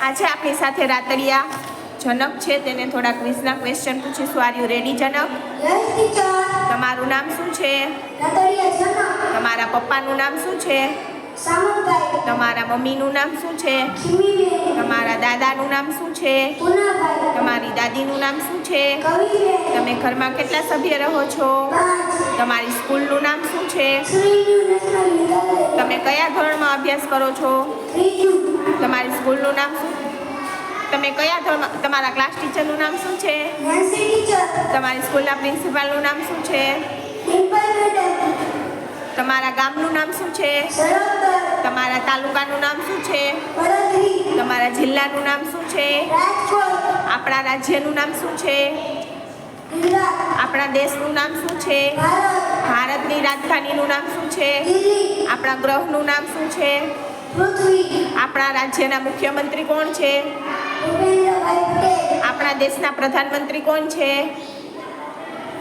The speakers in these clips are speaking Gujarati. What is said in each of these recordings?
આજે આપણી સાથે રાતડિયા જનક છે, તેને થોડા ક્વિઝના ક્વેશ્ચન પૂછીશું. Are you ready Janak? Yes teacher. તમારું નામ શું છે? રાતડિયા જનક. તમારા પપ્પાનું નામ શું છે? સામંતભાઈ. તમારા મમ્મીનું નામ શું છે? ખીમીબેન. તમારા દાદાનું નામ શું છે? પુનાભાઈ. તમારી દાદીનું નામ શું છે? કવિબેન. તમે ઘરમાં કેટલા સભ્ય રહો છો? 5. તમારી સ્કૂલનું નામ શું છે? શ્રી ન્યૂ નેશનલ વિદ્યાલય. તમે કયા ધોરણમાં અભ્યાસ કરો છો? 3. તમારી સ્કૂલનું નામ શું? તમે કયા ધોરણમાં? તમારા ક્લાસ ટીચરનું નામ શું છે? Nancy teacher. તમારી સ્કૂલના પ્રિન્સિપાલનું નામ શું છે? ડિમ્પલ મેડમ. તમારા ગામનું નામ શું છે? સરોવર. તમારા તાલુકાનું નામ શું છે? વડોદરી. તમારા જિલ્લાનું નામ શું છે? રાજકોટ. આપણા રાજ્યનું નામ શું છે? ગુજરાત. આપણા દેશનું નામ શું છે? ભારત. ભારતની રાજધાનીનું નામ શું છે? દિલ્હી. આપણા ગ્રહનું નામ શું છે? પૃથ્વી. આપણા રાજ્યના મુખ્યમંત્રી કોણ છે? ભૂપેન્દ્રભાઈ પટેલ. આપણા દેશના પ્રધાનમંત્રી કોણ છે?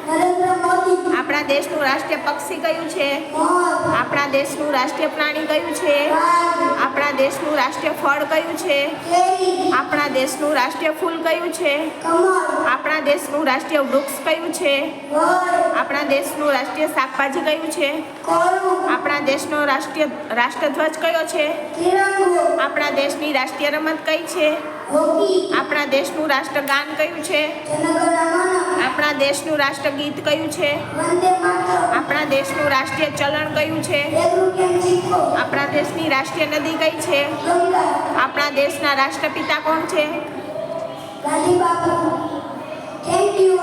નરેન્દ્ર મોદી. આપણા દેશનું રાષ્ટ્રીય પક્ષી કયું છે? મોર. આપણા દેશનું રાષ્ટ્રીય પ્રાણી કયું છે? વાઘ. આપણા દેશનું રાષ્ટ્રીય ફળ કયું છે? કેરી. આપણા દેશનું રાષ્ટ્રીય ફૂલ કયું છે? કમળ. આપણા દેશનું રાષ્ટ્રીય વૃક્ષ કયું છે? વડ. આપણા દેશનું રાષ્ટ્રીય શાકભાજી કયું છે? કોળું. આપણા દેશનો રાષ્ટ્રધ્વજ કયો છે? તિરંગો. આપણા દેશની રાષ્ટ્રીય રમત કઈ છે? હોકી. આપણા દેશનું રાષ્ટ્રગાન કયું છે? જનગણમન. આપણા દેશનું રાષ્ટ્રગીત કયું છે? વંદે માતરમ. આપણા દેશનું રાષ્ટ્રીય ચલણ કયું છે? 1 રૂપિયાનો સિક્કો. આપણા દેશની રાષ્ટ્રીય નદી કઈ છે? ગંગા. આપણા દેશના રાષ્ટ્રપિતા કોણ છે? ગાંધી બાપુ. Thank you.